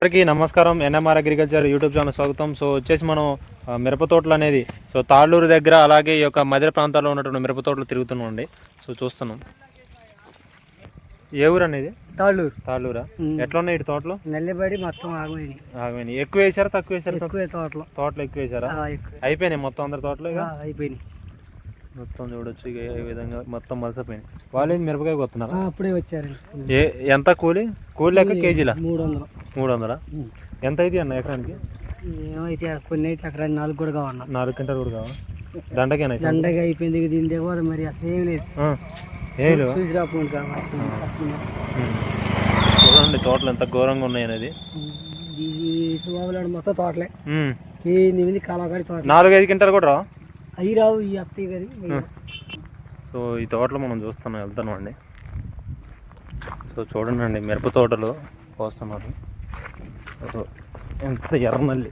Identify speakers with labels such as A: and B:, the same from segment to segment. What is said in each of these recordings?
A: అందరికీ నమస్కారం. NMR agriculture YouTube channel స్వాగతం. సో వచ్చేసి మనం మిరప తోటలు అనేది సో తాళ్ళూరు దగ్గర అలాగే ఈ యొక్క మధ్య ప్రాంతాల్లో ఉన్నటువంటి మిరప తోటలు తిరుగుతున్నాం అండి. సో చూస్తున్నాం. ఏ ఊరు అనేది? తాళ్ళూరా. ఎట్లా ఉన్నాయి ఇటు తోటలు?
B: నల్లబడి మొత్తం ఆగమైనాయి.
A: ఎక్కువ వేసారా తక్కువ వేసారా?
B: తోటలు
A: ఎక్కువ వేసారా? అయిపోయినాయి మొత్తం అందరి తోటలు
B: అయిపోయినాయి.
A: మొత్తం చూడొచ్చు ఇక ఏ విధంగా మొత్తం మలసపోయినాయి. వాళ్ళు మిరపకాయ కొత్తున్నారు.
B: అప్పుడే వచ్చారు.
A: ఎంత కూలి లెక్క కేజీలా? 300. ఎంత అయితే అన్న ఎకరానికి?
B: ఏమైతే కొన్ని అయితే ఎకరానికి 4 కూడా కావన్నా.
A: 4 క్వింటాలు కూడా కావాలి. దండగా
B: అయిపోయింది. దీని దగ్గర మరి అసలు ఏం లేదు. చూసి రాకుండా
A: చూడండి తోటలు ఎంత ఘోరంగా ఉన్నాయి అనేది.
B: సుబాబులాడు మొత్తం తోటలే. కాలకాడి తోట
A: 4-5 క్వింటాలు కూడా రావు.
B: అవి రావు ఈ అత్తయ్య గారి.
A: సో ఈ తోటలో మనం చూస్తున్నాం, వెళ్తున్నాం అండి. సో చూడండి అండి, మిరప తోటలు పోస్తున్నారు. ఎంత ఎర్రనల్లి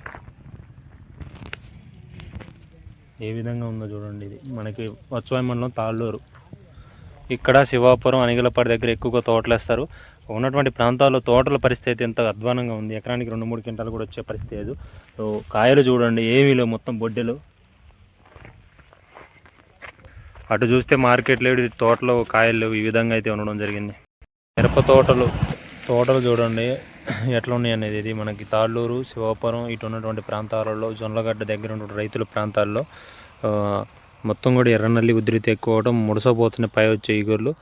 A: ఏ విధంగా ఉందో చూడండి. ఇది మనకి వచ్చవాయి మండలం తాళ్ళూరు. ఇక్కడ శివాపురం, అనిగలపాడు దగ్గర ఎక్కువగా తోటలు వేస్తారు. ఉన్నటువంటి ప్రాంతాల్లో తోటల పరిస్థితి ఎంత అధ్వానంగా ఉంది. ఎకరానికి 2-3 క్వింటాలు కూడా వచ్చే పరిస్థితి లేదు. సో కాయలు చూడండి ఏమీ లేవు, మొత్తం బొడ్డెలు. అటు చూస్తే మార్కెట్ లేడు, తోటలో కాయలు లేవు. ఈ విధంగా అయితే ఉండడం జరిగింది. మిరప తోటలు చూడండి ఎట్లా ఉన్నాయి అనేది. ఇది మనకి తాళ్ళూరు, శివాపురం ఇటు ఉన్నటువంటి ప్రాంతాలలో, జొన్నలగడ్డ దగ్గర ఉన్నటువంటి రైతుల ప్రాంతాల్లో మొత్తం కూడా ఎర్రనల్లి ఉధృతి ఎక్కువ అవడం, ముడసపోతున్నాయి పై వచ్చే ఈగుర్లు.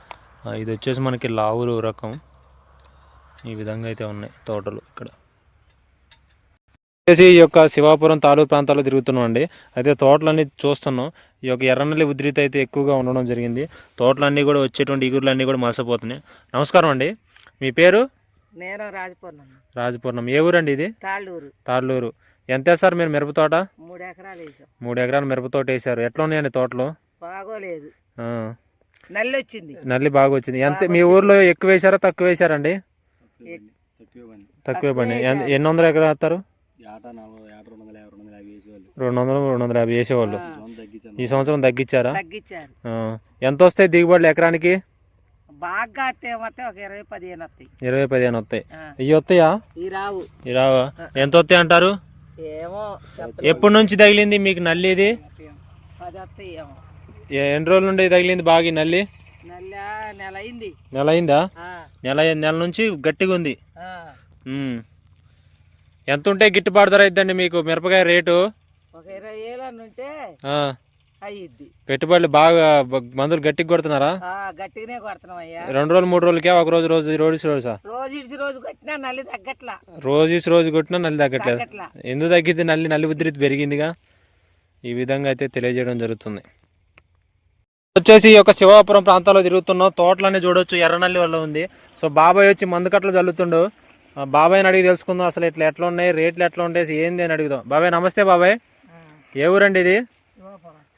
A: ఇది వచ్చేసి మనకి లావులు రకం. ఈ విధంగా అయితే ఉన్నాయి తోటలు. ఇక్కడ వచ్చేసి ఈ యొక్క శివాపురం తాలూరు ప్రాంతాల్లో తిరుగుతున్నాం అండి. అయితే తోటలన్నీ చూస్తున్నాం. ఈ యొక్క ఎర్రనల్లి ఉధృతి అయితే ఎక్కువగా ఉండడం జరిగింది. తోటలన్నీ కూడా వచ్చేటువంటి ఈగుర్లన్నీ కూడా మలసపోతున్నాయి. నమస్కారం అండి, మీ పేరు?
B: నేను
A: రాజపూర్ణం. ఏ ఊరండి ఇది? తాళ్ళూరు. ఎంత వేసారు మీరు మిరప తోట?
B: 3 ఎకరాలు వేసాం.
A: 3 ఎకరాలు మిరప తోట వేసారు. ఎట్లా ఉన్నాయండి తోటలు?
B: బాగోలేదు.
A: నల్లి బాగా వచ్చింది. ఎంత మీ ఊర్లో ఎక్కువ వేసారా తక్కువ వేసారండి? తక్కువ పని. ఎన్ని వందల ఎకరాలు వేస్తారు? 200-250 వేసేవాళ్ళు. ఈ సంవత్సరం తగ్గించారా? ఎంత వస్తాయి దిగుబడులు ఎకరానికి?
B: బాగా ఒక 20-15 వస్తాయి.
A: 20-15 వస్తాయి. ఇవి వస్తాయా? ఈ రావా? ఎంత వస్తాయి అంటారు? ఎప్పటి నుంచి తగిలింది మీకు నల్లి? ఇది ఎన్ని రోజుల నుండి తగిలింది బాగా నల్లి? నెల అయిందా? నెల నుంచి గట్టిగా ఉంది. ఎంత ఉంటే గిట్టుబాటు ధర అయిద్దండి మీకు మిరపకాయ రేటు?
B: ఒక 20,000 ఉంటే
A: పెట్టుబడులు బాగా మందులు గట్టిగా కొడుతున్నారా?
B: గట్టిగానే కొడుతున్నామయ్యా.
A: 2 రోజులు 3 రోజులకే? ఒక రోజు
B: రోజు కొట్టినా నల్లి తగ్గట్లా.
A: రోజు కొట్టినా నల్లి తగ్గట్లేదు. ఎందుకు తగ్గింది? నల్లి ఉధృతి పెరిగిందిగా. ఈ విధంగా అయితే తెలియజేయడం జరుగుతుంది. వచ్చేసి ఈ యొక్క శివాపురం ప్రాంతాల్లో తిరుగుతున్నాం. తోటలన్నీ చూడొచ్చు ఎర్రనల్లి వల్ల ఉంది. సో బాబాయ్ వచ్చి మందు కట్టలు చల్లుతుండు. బాబాయ్ని అడిగి తెలుసుకుందాం అసలు ఎట్లా ఉన్నాయి, రేట్లు ఎట్లా ఉంటాయి, ఏంది అని అడుగుదాం. బాబాయ్ నమస్తే. బాబాయ్ ఏ ఊరండి ఇది?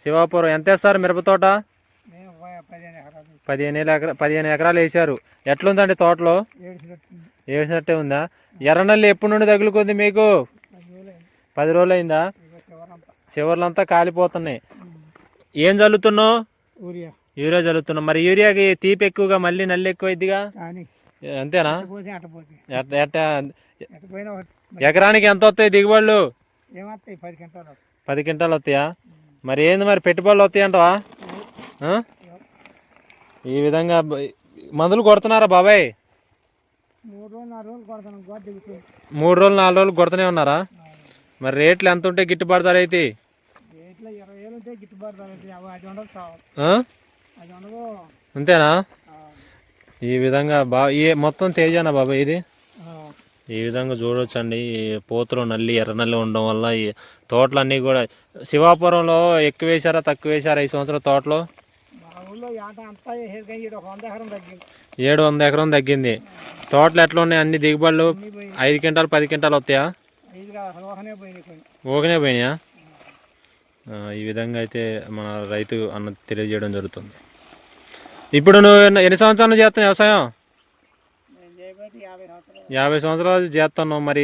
A: శివాపురం. ఎంత వేస్తారు మిరప తోట? 15 ఎకరాలు వేసారు. ఎట్లుందండి తోటలో? ఏడ్చినట్టే ఉందా? ఎర్రనల్లి ఎప్పటి నుండి తగులుకుంది మీకు? 10 రోజులు అయిందా? చివర్లంతా కాలిపోతున్నాయి. ఏం చల్లుతున్నావు? యూరియా చల్లుతున్నావు. మరి యూరియాకి తీపి ఎక్కువగా, మళ్ళీ నల్లి ఎక్కువ ఇద్దిగా, అంతేనా? ఎకరానికి ఎంత వస్తాయి దిగుబడులు? 10 క్వింటాలు వస్తాయా? మరి ఏంది మరి పెట్టుబడులు వస్తాయి అంటవా? ఈ విధంగా మందులు కొడుతున్నారా బాబాయ్? 3 రోజులు 4 రోజులు కొడుతూనే ఉన్నారా? మరి రేట్లు ఎంత ఉంటే గిట్టుబాటు ధర అయితే? అంతేనా? ఈ విధంగా మొత్తం తేజానా బాబాయ్ ఇది? ఈ విధంగా చూడొచ్చండి. పోతులో నల్లి, ఎర్రనల్లి ఉండడం వల్ల ఈ తోటలన్నీ కూడా. శివాపురంలో ఎక్కువ వేసారా తక్కువ వేసారా ఈ సంవత్సరం తోటలో? 700 ఎకరం తగ్గింది. తోటలు ఎట్లా ఉన్నాయి అన్ని దిగుబడులు? 5 క్వింటాలు 10 క్వింటాలు వస్తాయా? ఓకనే పోయినాయా? ఈ విధంగా అయితే మన రైతు అన్న తెలియజేయడం జరుగుతుంది. ఇప్పుడు నువ్వు ఎన్ని సంవత్సరాలు చేస్తున్నావు వ్యవసాయం? 50 సంవత్సరాలు చేస్తున్నావు. మరి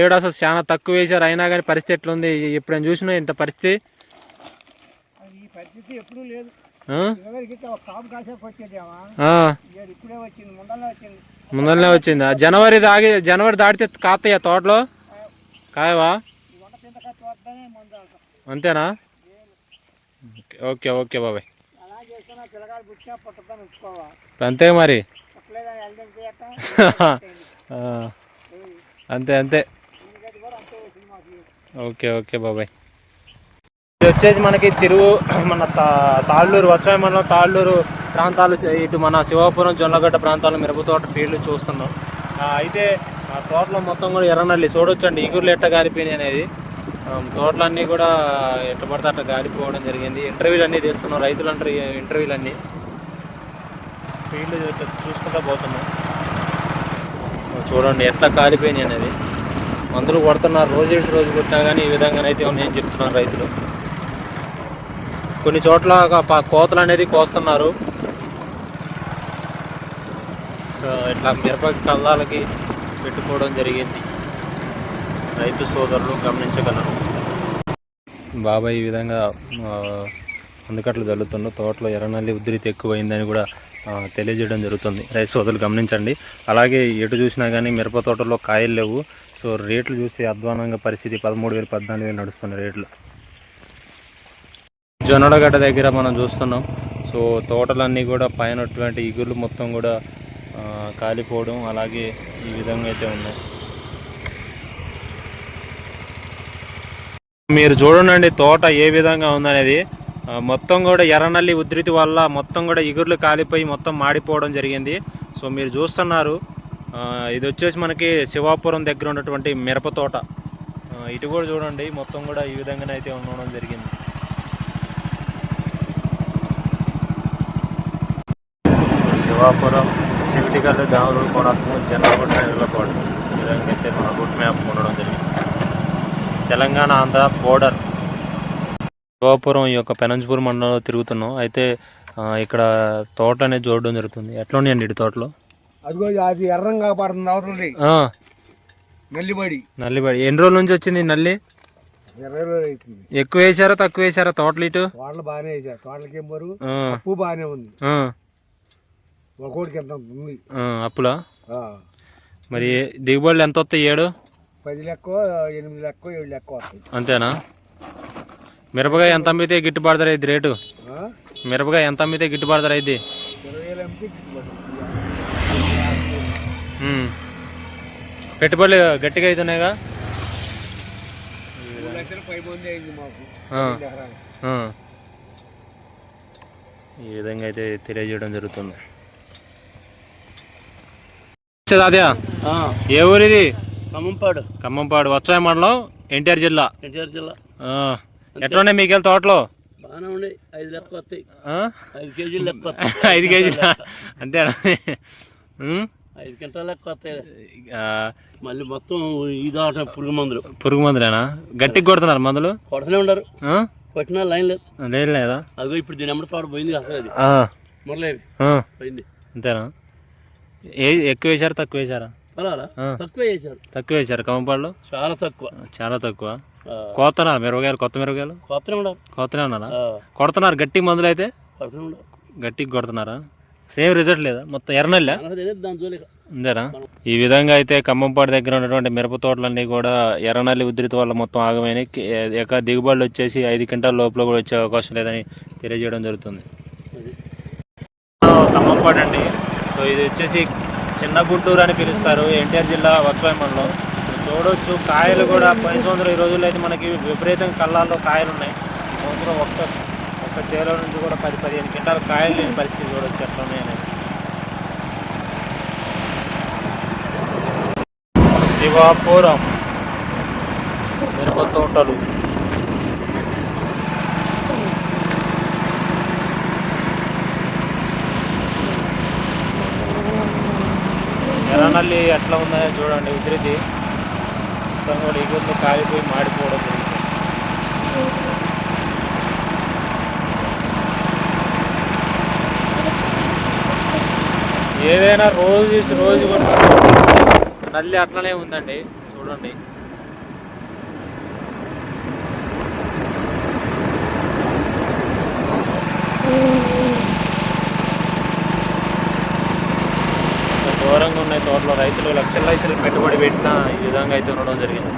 A: ఏడు అసలు చాలా తక్కువ వేసారు, అయినా కానీ పరిస్థితి ఎట్లుంది? ఎప్పుడైనా చూసినా ఇంత పరిస్థితి? ఆ? ఆ. ముందరనే వచ్చిందా? జనవరి దాటితే కాస్తాయా తోటలో? కాయవా? అంతేనా? ఓకే ఓకే బాబాయ్, అంతే మరి. అంతే అంతే. ఓకే ఓకే బాబాయ్. ఇది వచ్చేసి మనకి మన తాళ్ళూరు వచ్చాయి మండలం తాళ్ళూరు ప్రాంతాలు, ఇటు మన శివాపురం జొన్నగడ్డ ప్రాంతాలు మిరప తోట ఫీల్డ్ చూస్తున్నాం. అయితే ఆ తోటలో మొత్తం కూడా ఎర్రనల్లి చూడొచ్చండి, ఇగురులు ఎట్ట గాలిపోయినాయి అనేది. తోటలన్నీ కూడా ఎట్ట పడితే అట్లా గాలిపోవడం జరిగింది. ఇంటర్వ్యూలు అన్నీ తీస్తున్నాం, రైతులు అంటారు ఇంటర్వ్యూలు అన్నీ ఫీల్డ్ చూసుకుంటూ పోతున్నాం. చూడండి ఎట్లా కాలిపోయినాయి అనేది. మందులు కొడుతున్నారు, రోజు కొట్టినా కానీ ఈ విధంగానైతే ఉన్నాయని చెప్తున్నారు రైతులు. కొన్ని చోట్ల కోతలు అనేది కోస్తున్నారు. ఇట్లా మిరప కళ్ళాలకి పెట్టుకోవడం జరిగింది, రైతు సోదరులు గమనించగలరు. బాబాయ్ ఈ విధంగా అందుకట్లు జల్లుతుండో తోటలో ఎర్రనల్లి ఉధృతి ఎక్కువైందని కూడా తెలియజేయడం జరుగుతుంది. రైతు సోదరులు గమనించండి. అలాగే ఎటు చూసినా కానీ మిరప తోటలో కాయలు లేవు. సో రేట్లు చూస్తే అధ్వానంగా పరిస్థితి 13,000 14,000 నడుస్తున్న రేట్లు. జొన్నడగడ్డ దగ్గర మనం చూస్తున్నాం. సో తోటలన్నీ కూడా పైనటువంటి ఇగుర్లు మొత్తం కూడా కాలిపోవడం అలాగే ఈ విధంగా అయితే ఉన్నాయి. మీరు చూడండి తోట ఏ విధంగా ఉందనేది. మొత్తం కూడా ఎర్రనల్లి ఉధృతి వల్ల మొత్తం కూడా ఇగుర్లు కాలిపోయి మొత్తం మాడిపోవడం జరిగింది. సో మీరు చూస్తున్నారు, ఇది వచ్చేసి మనకి శివాపురం దగ్గర ఉన్నటువంటి మిరప తోట. ఇటు కూడా చూడండి మొత్తం కూడా ఈ విధంగానైతే ఉండడం జరిగింది. శివాపురం, చివిటికల్లు, దావులూరు, కోనత్మూరు, జనరగొట్ట, ఎర్లపాడు ఈ విధంగా అయితే మన రూట్ మ్యాప్ ఉండడం జరిగింది. తెలంగాణ ఆంధ్ర బోర్డర్. శివాపురం ఈ యొక్క పెనంజపూర్ మండలంలో తిరుగుతున్నాం. అయితే ఇక్కడ తోట అనేది చూడడం జరుగుతుంది. ఎట్లా ఉన్నాయండి ఇటు తోటలో?
B: అది ఎర్రంగా పడుతుంది అవుతుంది. నల్లిబడి
A: ఎన్ని రోజుల నుంచి వచ్చింది నల్లి?
B: 20 రోజులు అవుతుంది.
A: ఎక్కువ వేసారా తక్కువ వేసారా తోటలు? ఇటు
B: తోటలు బాగానే వేసారు. తోటలకి ఏం బరువు అప్పు బాగానే ఉంది. ఒక్కోడికి ఎంత ఉంది
A: అప్పులా? మరి దిగుబడులు ఎంత వస్తాయి?
B: 10 లెక్క 8 లెక్క 7 లెక్క వస్తాయి.
A: అంతేనా? మిరపకాయ ఎంత అమ్మితే గిట్టుబాటు ధర అయింది రేటు? మిరపకాయ ఎంత అమ్మితే గిట్టుబాటు ధర అయింది?
B: 20,000 అమ్మితే
A: పెట్టుబడులు గట్టిగా అవుతున్నాయిగా. ఈ విధంగా అయితే తెలియజేయడం జరుగుతుంది. అదే ఏ ఊరిది? ఖమ్మంపాడు వచ్చాయి మండలం, ఎన్టీఆర్ జిల్లా. ఎట్లా ఉన్నాయి మీకు తోటలో? 5 కేజీలు అంతేనా?
C: 5 క్వింటాల లెక్క వస్తాయి. మళ్ళీ మొత్తం ఇది పురుగు మందులేనా? గట్టిగా కొడుతున్నారు మందులు? కొడుతూనే ఉండరు, కొట్టిన లైన్ లేదు లేదా? అదిగో ఇప్పుడు దీని ఎమ్మడి పాడు పోయింది అసలు. అది మొదలేదు పోయింది.
A: అంతేనా? ఎక్కువ వేసారు తక్కువ వేసారా? తక్కువ వేసారు ఖమ్మంపాడులో? చాలా తక్కువ. కోస్తున్నారు మిరపకాయలు, కొత్త మిరపకాయలు కోతనే ఉన్నారా? కొడుతున్నారు గట్టి మందులు అయితే? గట్టిగా కొడుతున్నారా? సేమ్ రిజల్ట్ లేదా? మొత్తం ఎర్రనల్లా అంతేనా? ఈ విధంగా అయితే ఖమ్మంపాడు దగ్గర ఉన్నటువంటి మిరప తోటలన్నీ కూడా ఎర్రనల్లి ఉధృతి వల్ల మొత్తం ఆగమైనాయి. దిగుబడులు వచ్చేసి 5 క్వింటాల లోపల కూడా వచ్చే అవకాశం లేదని తెలియజేయడం జరుగుతుంది. ఖమ్మంపాడు అండి. సో ఇది వచ్చేసి చిన్న గుంటూరు అని పిలుస్తారు, ఎన్టీఆర్ జిల్లా వత్సాయి మండలం. చూడవచ్చు కాయలు కూడా పోయిన సంవత్సరం ఈ రోజుల్లో అయితే మనకి విపరీతంగా కళ్ళాల్లో కాయలు ఉన్నాయి. ఈ సంవత్సరం ఒక్క చేలో నుంచి కూడా 10-15 క్వింటాల కాయలు లేని పరిస్థితి చూడవచ్చు ఎట్లా ఉన్నాయనేది. శివాపురం మిరప తోటలు. ఎర్రనల్లి ఎట్లా ఉందని చూడండి ఉధృతి. మొత్తం కూడా ఇగుర్లు కాలిపోయి మాడిపోవడం జరిగింది. ఏదైనా రోజు కూడా నల్లి అట్లనే ఉందండి చూడండి. ఉన్నాయి తోటలో. రైతులు లక్షల పెట్టుబడి పెట్టినా ఈ విధంగా అయితే ఉండడం జరిగింది.